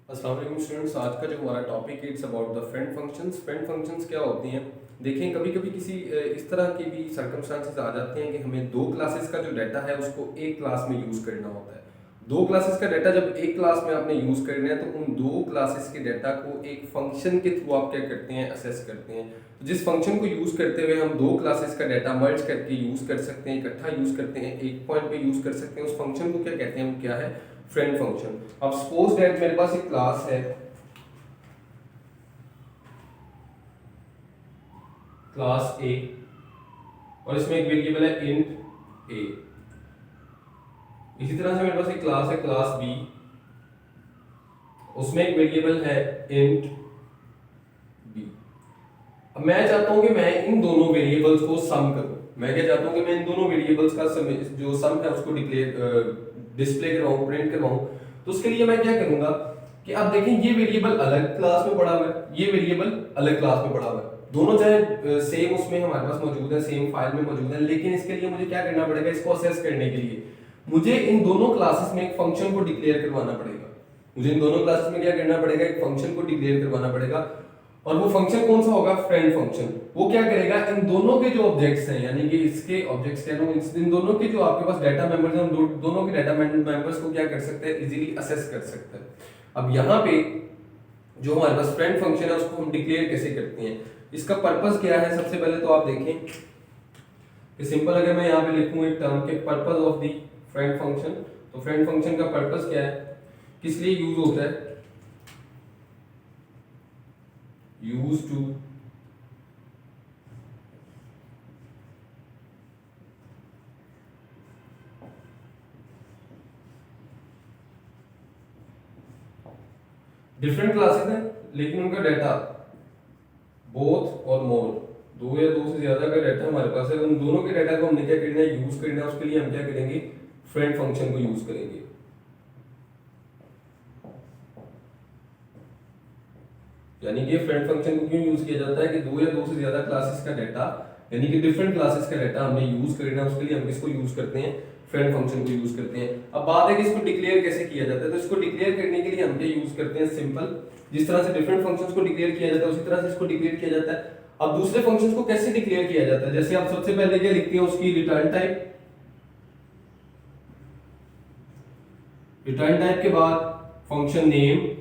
अस्सलाम वालेकुम स्टूडेंट्स। आज का जो हमारा टॉपिक है it's about the friend functions. Friend functions क्या होती हैं? देखें, कभी कभी किसी इस तरह के भी सर्कमस्टांसेस आ जाते हैं कि हमें दो क्लासेस का जो डाटा है उसको एक क्लास में यूज़ करना होता है। दो क्लासेस का डाटा जब एक क्लास में आपने यूज़ करना है तो उन दो क्लासेस के डाटा को एक फंक्शन के थ्रू आप क्या करते हैं, असेस करते हैं। तो जिस फंक्शन को यूज़ करते हुए हम दो क्लासेस का डाटा मर्ज करके यूज़ कर सकते हैं, इकट्ठा यूज़ करते हैं, एक पॉइंट पे यूज़ कर सकते हैं, उस फंक्शन को क्या कहते हैं, वो क्या है, फ्रेंड फंक्शन। अब सपोज दैट मेरे पास एक क्लास है, क्लास ए, और इसमें एक वेरिएबल है इंट ए। इसी तरह से मेरे पास एक क्लास है, क्लास बी, उसमें एक वेरिएबल है इंट बी। अब मैं चाहता हूं कि मैं इन दोनों वेरिएबल्स को सम करूं। मैं क्या चाहता हूं कि मैं इन दोनों वेरिएबल्स का जो सम है उसको डिस्प्ले करवाऊं, प्रिंट करवाऊं। तो उसके लिए मैं क्या करूंगा कि आप देखें, ये वेरिएबल अलग क्लास में पड़ा हुआ है, ये वेरिएबल अलग क्लास में पड़ा हुआ है। दोनों चाहे सेम उसमें हमारे पास मौजूद है, सेम फाइल में मौजूद है, लेकिन इसके लिए मुझे क्या करना पड़ेगा, इसको असेस करने के लिए मुझे इन दोनों क्लासेस में एक फंक्शन को डिक्लेयर करवाना पड़ेगा। मुझे इन दोनों क्लासेस में क्या करना पड़ेगा, एक फंक्शन को डिक्लेयर करवाना पड़ेगा। और वो फंक्शन कौन सा होगा, फ्रेंड फंक्शन। वो क्या करेगा, इन दोनों के जो ऑब्जेक्ट्स हैं, यानी कि इसके ऑब्जेक्ट्स कह लो, इन दोनों के जो आपके पास डाटा मेंबर्स हैं, दोनों के डाटा मेंबर्स को क्या कर सकते हैं, इजीली असेस कर सकते हैं। अब यहाँ पे जो हमारे पास फ्रेंड फंक्शन है उसको हम डिक्लेयर कैसे करते हैं, इसका पर्पस क्या है। सबसे पहले तो आप देखें कि सिंपल अगर मैं यहाँ पे लिखूं एक टर्म के purpose of the friend function, तो फ्रेंड फंक्शन का पर्पस क्या है, किस लिए यूज होता है, यूज टू डिफरेंट क्लासेस हैं लेकिन उनका डाटा बोथ और मोर, दो या दो से ज्यादा का डाटा हमारे पास है, उन दोनों के डाटा को हमने क्या करना है, यूज करना है। उसके लिए हम क्या करेंगे, फ्रेंड फंक्शन को यूज करेंगे। यानी कि फ्रेंड फंक्शन को क्यों यूज किया जाता है कि दो या दो से ज्यादा क्लासेस का डाटा, यानी कि डिफरेंट क्लासेस का डाटा हमने यूज करना है, उसके लिए हम किसको यूज करते हैं, फ्रेंड फंक्शन को यूज करते हैं। अब बात है कि इसको डिक्लेयर कैसे किया जाता है, तो इसको डिक्लेयर करने के लिए हम क्या यूज करते हैं, सिंपल, जिस तरह से डिफरेंट फंक्शंस को डिक्लेयर किया जाता है उसी तरह से इसको डिक्लेयर किया जाता है। अब दूसरे फंक्शंस को कैसे डिक्लेयर किया जाता है, जैसे आप सबसे पहले क्या लिखते हैं, उसकी रिटर्न टाइप, रिटर्न टाइप के बाद फंक्शन नेम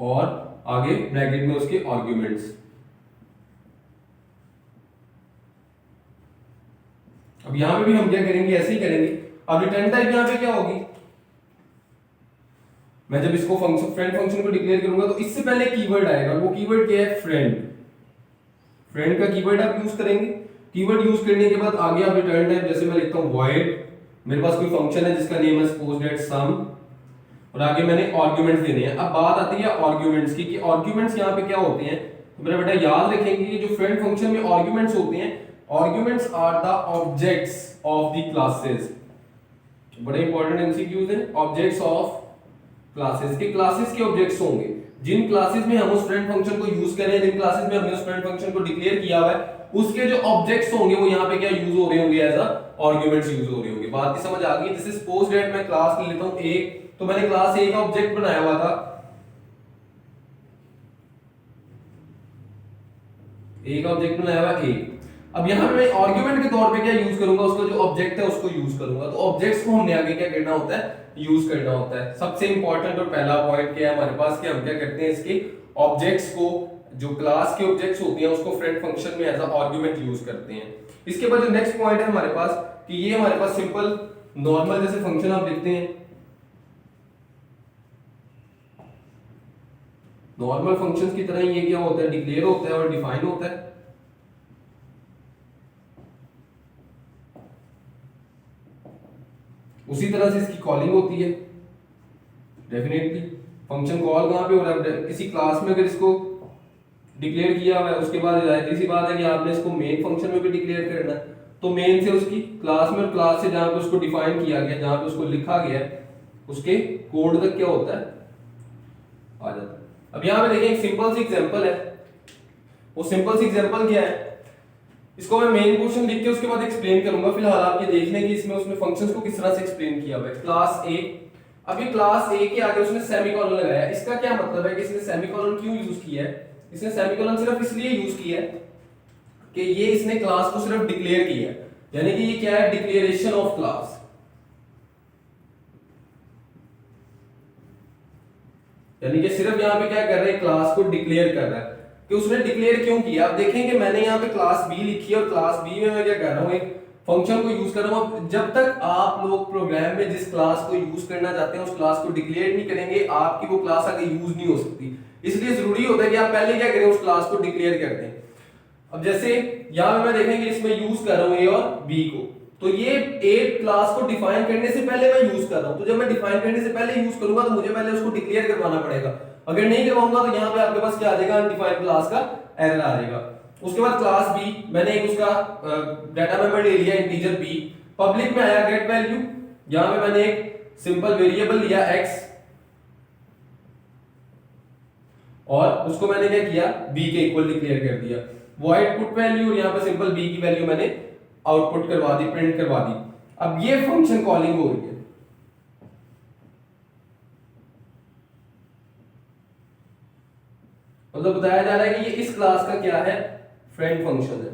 और आगे ब्रैकेट में उसके आर्ग्यूमेंट्स। अब यहां पे भी हम क्या करेंगे, ऐसे ही करेंगे। अब रिटर्न टाइप यहां पे क्या होगी, मैं जब इसको फंक्शन फ्रेंड फंक्शन को डिक्लेयर करूंगा तो इससे पहले कीवर्ड आएगा, वो कीवर्ड क्या है, फ्रेंड। फ्रेंड का कीवर्ड आप यूज करेंगे। कीवर्ड यूज करने के बाद आगे आप रिटर्न टाइप, जैसे मैं लिखता हूं void, मेरे पास कोई फंक्शन है जिसका नेम है सपोज दैट सम, और आगे मैंने आर्गुमेंट्स देने हैं। अब बात आती है आर्गुमेंट्स की, कि आर्गुमेंट्स यहाँ पे क्या होते हैं, तो मेरा बेटा याद रखेंगे कि जो फ्रेंड फंक्शन में आर्गुमेंट्स होते हैं, arguments are the objects of the classes. बड़े इंपॉर्टेंट एमसीक्यूज हैं, ऑब्जेक्ट्स ऑफ क्लासेस के, क्लासेस के ऑब्जेक्ट्स होंगे। जिन क्लासेस में हम उस फ्रेंड फंक्शन को यूज करें, जिन क्लासेस में हमने उस फ्रेंड फंक्शन को डिक्लेयर किया हुआ है, उसके जो ऑब्जेक्ट्स होंगे वो यहाँ पे क्या यूज हो रहे होंगे, एज अ आर्गुमेंट्स यूज हो रहे होंगे। बात की समझ आ गई। जैसे सपोज दैट मैं क्लास ले लेता हूं ए, तो मैंने क्लास ए का ऑब्जेक्ट बनाया हुआ था, ए का ऑब्जेक्ट बनाया हुआ ए। अब यहां पे मैं आर्गुमेंट के तौर पे क्या यूज करूंगा, उसका जो ऑब्जेक्ट है उसको यूज करूंगा। तो ऑब्जेक्ट्स को हमने आगे क्या करना होता है, यूज करना होता है। सबसे इंपॉर्टेंट और पहला पॉइंट क्या है हमारे पास, कि हम क्या करते हैं, इसके ऑब्जेक्ट्स को, जो क्लास के ऑब्जेक्ट्स होते हैं उसको फ्रेंड फंक्शन में एज अ आर्गुमेंट यूज करते हैं। इसके बाद जो नेक्स्ट पॉइंट है हमारे पास, कि ये हमारे पास सिंपल नॉर्मल जैसे फंक्शन आप लिखते हैं, नॉर्मल फंक्शंस की तरह ये क्या होता है, डिक्लेयर होता है और डिफाइन होता है। उसी तरह से इसकी कॉलिंग होती है। डेफिनेटली फंक्शन कॉल कहां पे हो रहा है, किसी क्लास में अगर इसको डिक्लेयर किया हुआ है, उसके बाद जाहिर सी बात है कि आपने इसको मेन फंक्शन में भी डिक्लेयर करना है। तो मेन से उसकी क्लास में, और क्लास से जहां पे उसको डिफाइन किया गया, जहां पे उसको लिखा गया है, उसके कोड तक क्या होता है, आ जाता है। अब यहां पे देखिए एक सिंपल सी एग्जांपल है। वो सिंपल सी एग्जांपल क्या है, इसको मैं मेन क्वेश्चन लिख के उसके बाद एक्सप्लेन करूंगा। फिलहाल आप ये देख लें कि इसमें उसने फंक्शंस को किस तरह से एक्सप्लेन किया हुआ है। क्लास ए, अब ये क्लास ए के आगे उसने सेमीकोलन लगाया, इसका क्या मतलब है कि इसने सेमीकोलन क्यों यूज किया है? इसने सेमीकोलन सिर्फ इसलिए यूज किया है कि ये इसने क्लास को सिर्फ डिक्लेयर किया है, यानी कि ये क्या है, डिक्लेरेशन ऑफ क्लास। यानी कि सिर्फ यहां पे क्या कर रहा है, क्लास को डिक्लेयर कर रहा है। कि उसने डिक्लेयर क्यों किया, आप देखेंगे मैंने यहां पे क्लास बी लिखी है और क्लास बी में मैं क्या कर रहा हूं, एक फंक्शन को यूज कर रहा हूं। जब तक आप लोग प्रोग्राम में जिस क्लास को यूज करना चाहते हैं उस क्लास को डिक्लेयर नहीं करेंगे, आपकी वो क्लास आगे यूज नहीं हो सकती। इसलिए जरूरी होता है कि आप पहले क्या करें, उस क्लास को डिक्लेयर कर दें। अब जैसे यहां पे मैं देखेंगे इसमें यूज कर रहा हूं ए और बी को, तो ये ए क्लास को डिफाइन करने से पहले मैं यूज कर रहा हूं, तो जब मैं डिफाइन करने से पहले यूज करूंगा तो मुझे पहले उसको डिक्लेयर करवाना पड़ेगा। अगर नहीं करवाऊंगा तो यहाँ पे आपके पास क्या आ जाएगा, अनडिफाइंड क्लास का एरर आ जाएगा। उसके बाद क्लास बी, मैंने एक उसका डाटा मेंबर ले लिया इंटीजर बी, पब्लिक में आया गेट वैल्यू, यहां पे मैंने एक सिंपल वेरिएबल लिया x और उसको मैंने क्या किया, b के इक्वल डिक्लेयर कर दिया। वॉइड पुट वैल्यू, यहां पे सिंपल b की वैल्यू मैंने आउटपुट करवा दी, प्रिंट करवा दी। अब ये फंक्शन कॉलिंग हो रही है। मतलब बताया जा रहा है कि ये इस क्लास का क्या है, फ्रेंड फंक्शन है।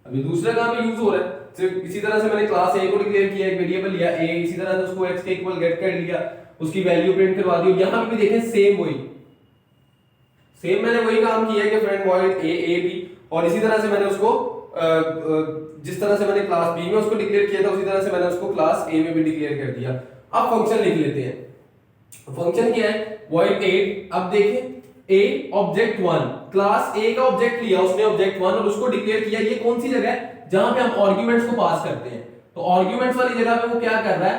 अभी दूसरा काम यूज हो रहा है, सिर्फ इसी तरह से मैंने क्लास ए को डिक्लेयर किया, एक वेरिएबल लिया a, इसी तरह से उसको x के इक्वल गेट कर लिया, उसकी वैल्यू प्रिंट करवा दी। यहां पे भी देखें सेम मैंने वही काम किया कि फ्रेंड वॉइड a b, और इसी तरह से मैंने उसको जिस तरह से मैंने क्लास b में उसको डिक्लेयर किया था उसी तरह से मैंने उसको क्लास a में भी डिक्लेयर कर दिया। अब फंक्शन लिख लेते हैं। फंक्शन क्या है, void a। अब देखें a ऑब्जेक्ट 1, क्लास a का ऑब्जेक्ट लिया उसने ऑब्जेक्ट 1 और उसको डिक्लेयर किया। ये कौन सी जगह है जहां पे हम आर्गुमेंट्स को पास करते हैं, तो आर्गुमेंट्स वाली जगह पे वो क्या कर रहा है,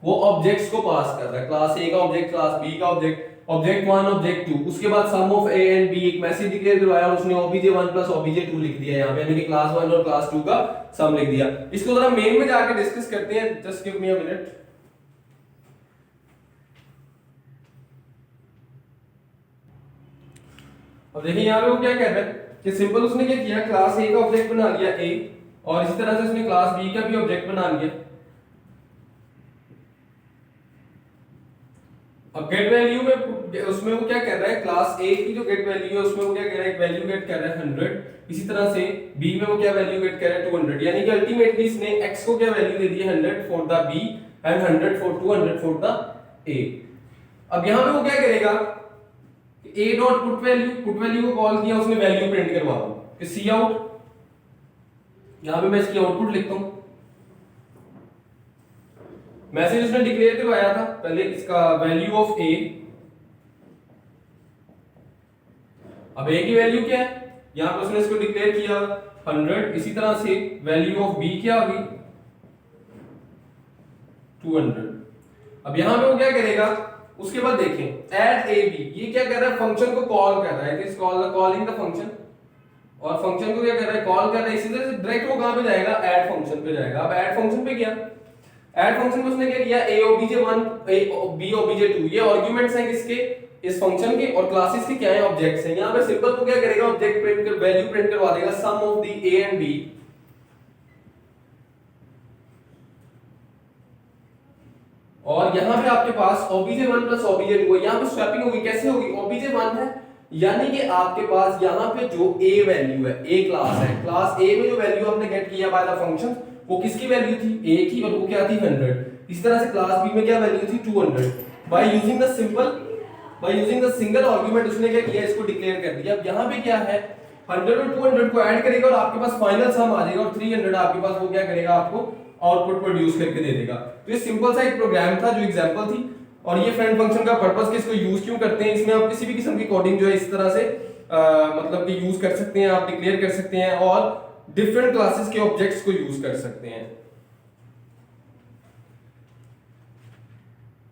वो ऑब्जेक्ट्स को पास कर रहा है। क्लास a का ऑब्जेक्ट, क्लास b का ऑब्जेक्ट, ऑब्जेक्ट 1 ऑब्जेक्ट 2, उसके बाद सम ऑफ a एंड b, एक मैसेज डिक्लेयर करवाया और उसने obj1 प्लस obj2 लिख दिया यहां पे, यानी कि क्लास 1 और क्लास 2 का सम लिख दिया। इसको जरा मेन में जाके डिस्कस करते हैं, just give me a minute. अब देखिए यहां पे वो क्या कह रहा है कि सिंपल उसने क्या किया, क्लास a का ऑब्जेक्ट बना लिया a और इसी तरह से उसने क्लास b का भी ऑब्जेक्ट बना लिया। अब गेट वैल्यू में उसमें वो क्या कर रहा है, क्लास a की जो गेट वैल्यू है उसमें वो क्या कर रहा है, एक वैल्यू गेट कर रहा है 100। इसी तरह से b में वो क्या वैल्यू गेट कर रहा है 200, यानी कि अल्टीमेटली इसने x को क्या वैल्यू दे दी है 100 for the b and 100 for 200 for the a। अब यहां पे वो क्या करेगा, a डॉट पुट वैल्यू को कॉल किया, उसने वैल्यू प्रिंट करवा दी कि सी आउट, यहां पे मैं इसकी आउटपुट लिखता हूं। मैसेज उसने डिक्लेयर करवाया था पहले इसका वैल्यू ऑफ a। अब a की वैल्यू क्या है, यहां पर उसने इसको डिक्लेयर किया 100, इसी तरह से वैल्यू ऑफ b क्या होगी 200। अब यहां पे वो क्या करेगा, उसके बाद देखें ऐड ए बी, ये क्या कर रहा है, फंक्शन को कॉल कर रहा है, it is calling the function, और फंक्शन को क्या कर रहा है, कॉल कर रहा है। इसी तरह से डायरेक्ट वो कहां पे जाएगा, ऐड फंक्शन पे जाएगा। अब ऐड फंक्शन पे गया, ऐड फंक्शन में उसने क्या किया, a obj1 b obj2, ये आर्गुमेंट्स हैं किसके, इस फंक्शन के, और क्लासेस के क्या है, ऑब्जेक्ट्स हैं। यहां पे सिंपल वो क्या करेगा, ऑब्जेक्ट प्रिंट कर वैल्यू प्रिंट करवा देगा sum of the a and b। और यहां पे आपके पास obj1 प्लस obj2 है, यहां पे स्वैपिंग होगी, कैसे होगी, obj1 है यानी कि आपके पास यहां पे जो a वैल्यू है, a क्लास है, क्लास a में जो वैल्यू आपने गेट किया बाय द फंक्शन वो किसकी वैल्यू थी, a की, और वो क्या थी 100। इस तरह से क्लास b में क्या वैल्यू थी 200। By using the single argument उसने क्या किया, इसको डिक्लेयर कर दिया। अब यहां पे क्या है, 100 और 200 को ऐड करेगा और आपके पास फाइनल सम आ जाएगा, और 300 आपके पास वो क्या करेगा, आपको आउटपुट प्रोड्यूस करके दे देगा। तो ये सिंपल सा एक प्रोग्राम था जो एग्जांपल थी। और ये फ्रेंड फंक्शन का पर्पस कि इसको यूज क्यों करते हैं, इसमें आप किसी भी किस्म की कोडिंग जो है इस तरह से मतलब कि यूज कर सकते हैं, आप डिक्लेयर कर सकते हैं और डिफरेंट क्लासेस के ऑब्जेक्ट्स को यूज कर सकते हैं।